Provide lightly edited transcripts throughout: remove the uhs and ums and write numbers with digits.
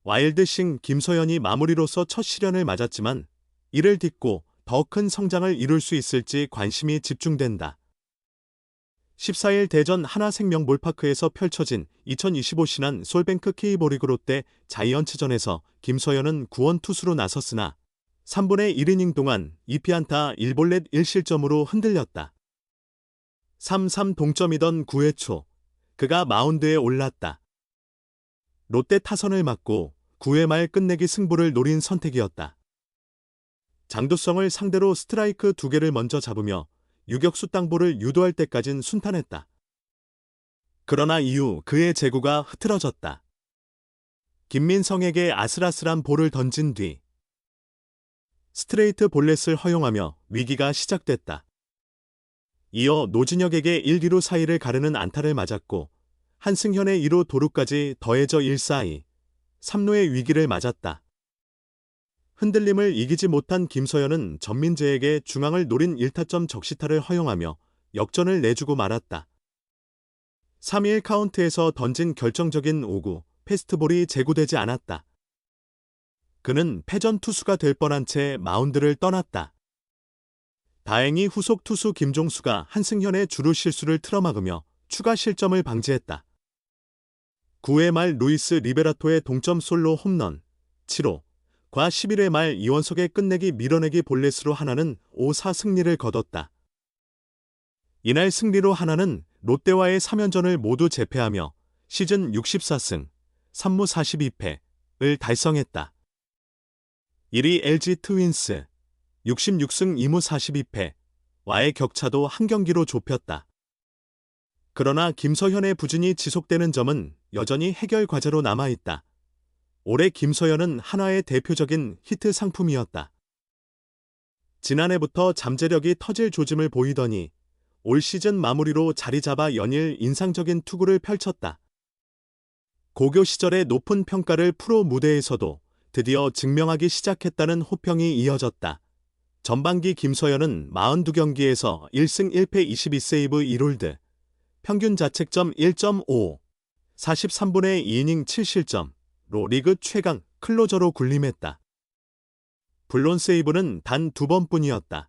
와일드싱 김서현이 마무리로서 첫 시련을 맞았지만 이를 딛고 더 큰 성장을 이룰 수 있을지 관심이 집중된다. 14일 대전 하나생명 몰파크에서 펼쳐진 2025 신한 솔뱅크 K리그 롯데 자이언츠전에서 김서현은 구원 투수로 나섰으나 3분의 1이닝 동안 2피안타 1볼넷 1실점으로 흔들렸다. 3-3 동점이던 9회 초 그가 마운드에 올랐다. 롯데 타선을 막고 9회 말 끝내기 승부를 노린 선택이었다. 장두성을 상대로 스트라이크 2개를 먼저 잡으며 유격수 땅볼을 유도할 때까진 순탄했다. 그러나 이후 그의 제구가 흐트러졌다. 김민성에게 아슬아슬한 볼을 던진 뒤 스트레이트 볼넷을 허용하며 위기가 시작됐다. 이어 노진혁에게 1, 2루 사이를 가르는 안타를 맞았고 한승현의 2루 도루까지 더해져 1-4-2, 3루의 위기를 맞았다. 흔들림을 이기지 못한 김서현은 전민재에게 중앙을 노린 1타점 적시타를 허용하며 역전을 내주고 말았다. 3-1 카운트에서 던진 결정적인 5구 패스트볼이 제구되지 않았다. 그는 패전 투수가 될 뻔한 채 마운드를 떠났다. 다행히 후속 투수 김종수가 한승현의 주루 실수를 틀어막으며 추가 실점을 방지했다. 9회 말 루이스 리베라토의 동점 솔로 홈런 7호 과 11회 말 이원석의 끝내기 밀어내기 볼넷으로 하나는 5-4 승리를 거뒀다. 이날 승리로 하나는 롯데와의 3연전을 모두 제패하며 시즌 64승, 3무 42패를 달성했다. 1위 LG 트윈스 66승 2무 42패와의 격차도 한 경기로 좁혔다. 그러나 김서현의 부진이 지속되는 점은 여전히 해결 과제로 남아있다. 올해 김서현은 한화의 대표적인 히트 상품이었다. 지난해부터 잠재력이 터질 조짐을 보이더니 올 시즌 마무리로 자리 잡아 연일 인상적인 투구를 펼쳤다. 고교 시절의 높은 평가를 프로 무대에서도 드디어 증명하기 시작했다는 호평이 이어졌다. 전반기 김서현은 42경기에서 1승 1패 22세이브 1홀드, 평균 자책점 1.5, 43분의 2이닝 7실점, 로 리그 최강 클로저로 군림했다. 불론 세이브는 단 2번뿐이었다.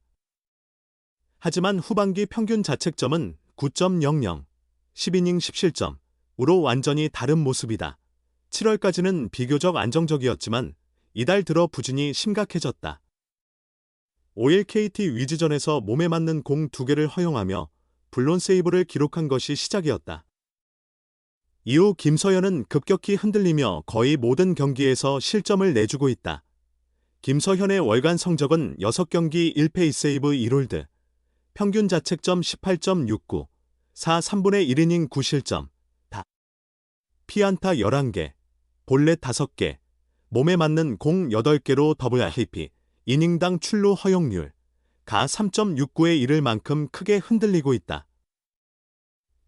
하지만 후반기 평균 자책점은 9.00, 10이닝 10실점으로 완전히 다른 모습이다. 7월까지는 비교적 안정적이었지만 이달 들어 부진이 심각해졌다. 5일 KT 위즈전에서 몸에 맞는 공 2개를 허용하며 불론 세이브를 기록한 것이 시작이었다. 이후 김서현은 급격히 흔들리며 거의 모든 경기에서 실점을 내주고 있다. 김서현의 월간 성적은 6경기 1패 2세이브 1홀드, 평균 자책점 18.69, 4-3분의 1이닝 9실점, 피안타 11개, 볼넷 5개, 몸에 맞는 공 8개로 더블 RP, 이닝당 출루 허용률, 가 3.69에 이를 만큼 크게 흔들리고 있다.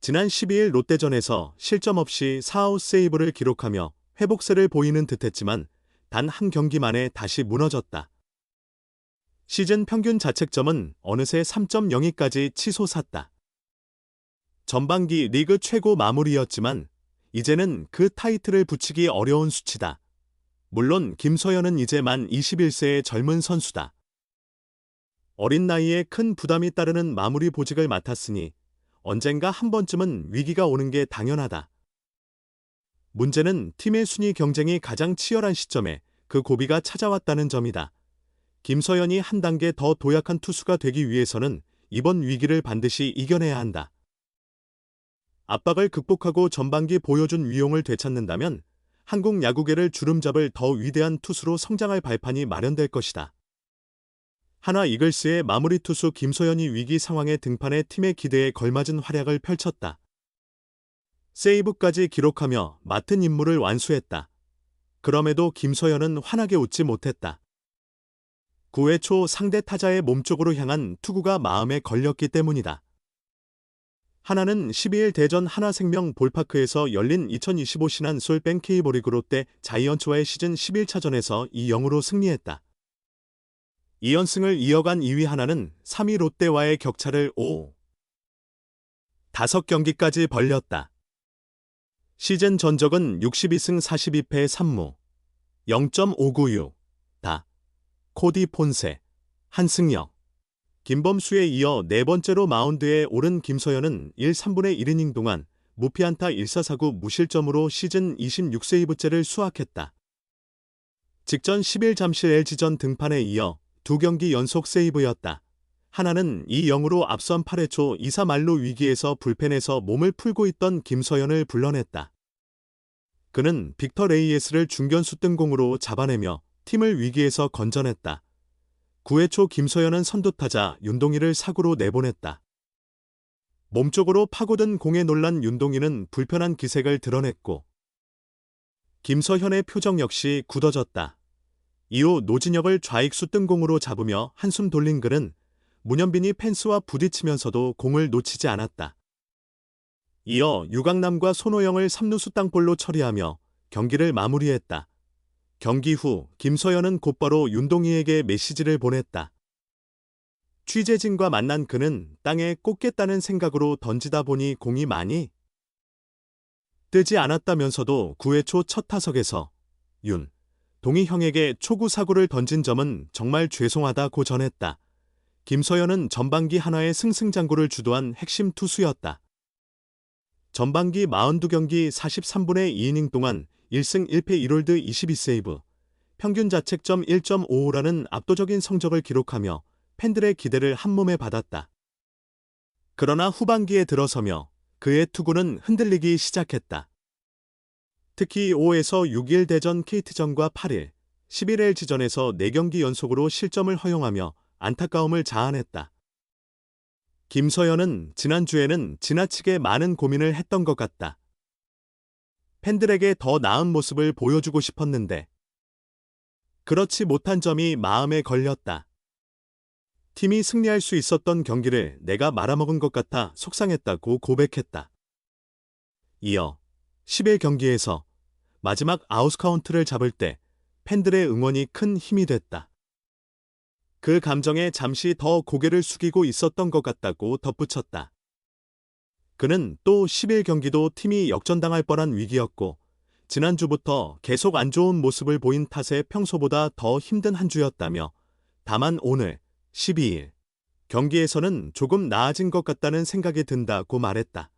지난 12일 롯데전에서 실점 없이 4아웃 세이브를 기록하며 회복세를 보이는 듯했지만 단 한 경기 만에 다시 무너졌다. 시즌 평균 자책점은 어느새 3.02까지 치솟았다. 전반기 리그 최고 마무리였지만 이제는 그 타이틀을 붙이기 어려운 수치다. 물론 김서현은 이제 만 21세의 젊은 선수다. 어린 나이에 큰 부담이 따르는 마무리 보직을 맡았으니 언젠가 한 번쯤은 위기가 오는 게 당연하다. 문제는 팀의 순위 경쟁이 가장 치열한 시점에 그 고비가 찾아왔다는 점이다. 김서현이 한 단계 더 도약한 투수가 되기 위해서는 이번 위기를 반드시 이겨내야 한다. 압박을 극복하고 전반기 보여준 위용을 되찾는다면 한국 야구계를 주름잡을 더 위대한 투수로 성장할 발판이 마련될 것이다. 한화 이글스의 마무리 투수 김서현이 위기 상황의 등판에 팀의 기대에 걸맞은 활약을 펼쳤다. 세이브까지 기록하며 맡은 임무를 완수했다. 그럼에도 김서현은 환하게 웃지 못했다. 9회 초 상대 타자의 몸쪽으로 향한 투구가 마음에 걸렸기 때문이다. 하나는 12일 대전 하나생명 볼파크에서 열린 2025 신한 솔뱅 K리그 롯데 자이언츠와의 시즌 11차전에서 2-0으로 승리했다. 2연승을 이어간 2위 하나는 3위 롯데와의 격차를 5경기까지 벌렸다. 시즌 전적은 62승 42패 3무, 0.596, 다, 코디 폰세, 한승혁. 김범수에 이어 네 번째로 마운드에 오른 김서현은 1, 3분의 1이닝 동안 무피안타 1사사구 무실점으로 시즌 26세이브째를 수확했다. 직전 10일 잠실 LG전 등판에 이어 2경기 연속 세이브였다. 하나는 2-0으로 앞선 8회 초 2사 만루 위기에서 불펜에서 몸을 풀고 있던 김서현을 불러냈다. 그는 빅터 레이에스를 중견수 뜬공으로 잡아내며 팀을 위기에서 건져냈다. 9회 초 김서현은 선두타자 윤동희를 사구로 내보냈다. 몸쪽으로 파고든 공에 놀란 윤동희는 불편한 기색을 드러냈고 김서현의 표정 역시 굳어졌다. 이후 노진혁을 좌익수 뜬공으로 잡으며 한숨 돌린 그는 문현빈이 펜스와 부딪히면서도 공을 놓치지 않았다. 이어 유강남과 손호영을 3루수 땅볼로 처리하며 경기를 마무리했다. 경기 후 김서현은 곧바로 윤동희에게 메시지를 보냈다. 취재진과 만난 그는 땅에 꽂겠다는 생각으로 던지다 보니 공이 많이 뜨지 않았다면서도 9회 초 첫 타석에서 동희 형에게 초구 사구를 던진 점은 정말 죄송하다고 전했다. 김서현은 전반기 하나의 승승장구를 주도한 핵심 투수였다. 전반기 42경기 43분의 2이닝 동안 1승 1패 1홀드 22세이브, 평균 자책점 1.55라는 압도적인 성적을 기록하며 팬들의 기대를 한몸에 받았다. 그러나 후반기에 들어서며 그의 투구는 흔들리기 시작했다. 특히 5에서 6일 대전 KT전과 8일, 11일 LG전에서 4경기 연속으로 실점을 허용하며 안타까움을 자아냈다. 김서현은 지난주에는 지나치게 많은 고민을 했던 것 같다. 팬들에게 더 나은 모습을 보여주고 싶었는데 그렇지 못한 점이 마음에 걸렸다. 팀이 승리할 수 있었던 경기를 내가 말아먹은 것 같아 속상했다고 고백했다. 이어 10일 경기에서 마지막 아웃카운트를 잡을 때 팬들의 응원이 큰 힘이 됐다. 그 감정에 잠시 더 고개를 숙이고 있었던 것 같다고 덧붙였다. 그는 또 10일 경기도 팀이 역전당할 뻔한 위기였고 지난주부터 계속 안 좋은 모습을 보인 탓에 평소보다 더 힘든 한 주였다며 다만 오늘 12일 경기에서는 조금 나아진 것 같다는 생각이 든다고 말했다.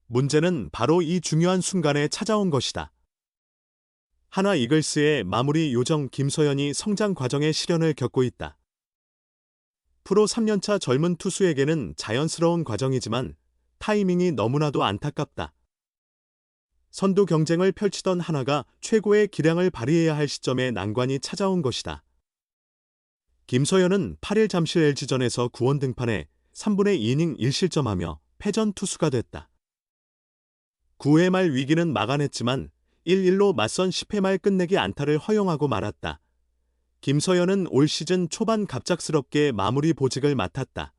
문제는 바로 이 중요한 순간에 찾아온 것이다. 하나 이글스의 마무리 요정 김서현이 성장 과정의 시련을 겪고 있다. 프로 3년차 젊은 투수에게는 자연스러운 과정이지만 타이밍이 너무나도 안타깝다. 선두 경쟁을 펼치던 하나가 최고의 기량을 발휘해야 할 시점에 난관이 찾아온 것이다. 김서현은 8일 잠실 LG전에서 구원 등판해 3분의 2이닝 1실점하며 패전 투수가 됐다. 9회 말 위기는 막아냈지만 1-1로 맞선 10회 말 끝내기 안타를 허용하고 말았다. 김서현은 올 시즌 초반 갑작스럽게 마무리 보직을 맡았다.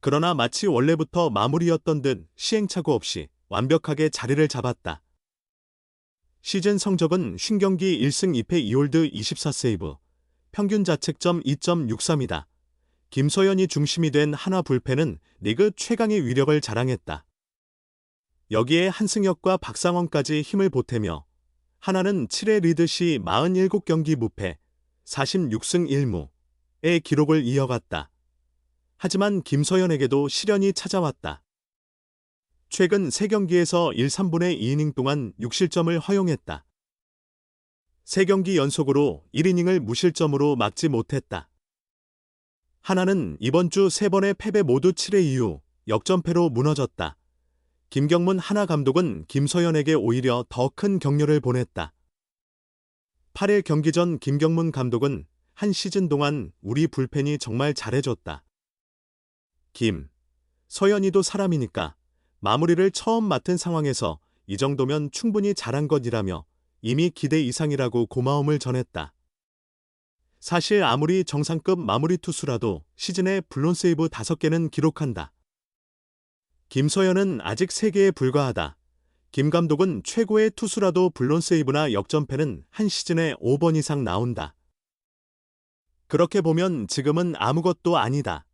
그러나 마치 원래부터 마무리였던 듯 시행착오 없이 완벽하게 자리를 잡았다. 시즌 성적은 50경기 1승 2패 2홀드 24세이브, 평균 자책점 2.63이다. 김서현이 중심이 된 하나 불펜은 리그 최강의 위력을 자랑했다. 여기에 한승혁과 박상원까지 힘을 보태며 하나는 7회 리드 시 47경기 무패, 46승 1무의 기록을 이어갔다. 하지만 김서현에게도 시련이 찾아왔다. 최근 3경기에서 1, 3분의 2이닝 동안 6실점을 허용했다. 3경기 연속으로 1이닝을 무실점으로 막지 못했다. 하나는 이번 주 3번의 패배 모두 7회 이후 역전패로 무너졌다. 김경문 하나 감독은 김서현에게 오히려 더 큰 격려를 보냈다. 8일 경기 전 김경문 감독은 한 시즌 동안 우리 불펜이 정말 잘해줬다. 서현이도 사람이니까 마무리를 처음 맡은 상황에서 이 정도면 충분히 잘한 것이라며 이미 기대 이상이라고 고마움을 전했다. 사실 아무리 정상급 마무리 투수라도 시즌에 블론 세이브 5개는 기록한다. 김서현은 아직 3개에 불과하다. 김 감독은 최고의 투수라도 블론 세이브나 역전패는 한 시즌에 5번 이상 나온다. 그렇게 보면 지금은 아무것도 아니다.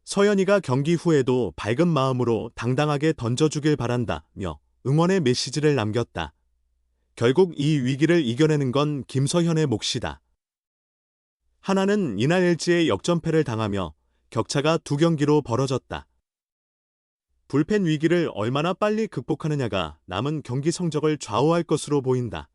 서현이가 경기 후에도 밝은 마음으로 당당하게 던져주길 바란다며 응원의 메시지를 남겼다. 결국 이 위기를 이겨내는 건 김서현의 몫이다. 하나는 이날 LG의 역전패를 당하며 격차가 2경기로 벌어졌다. 불펜 위기를 얼마나 빨리 극복하느냐가 남은 경기 성적을 좌우할 것으로 보인다.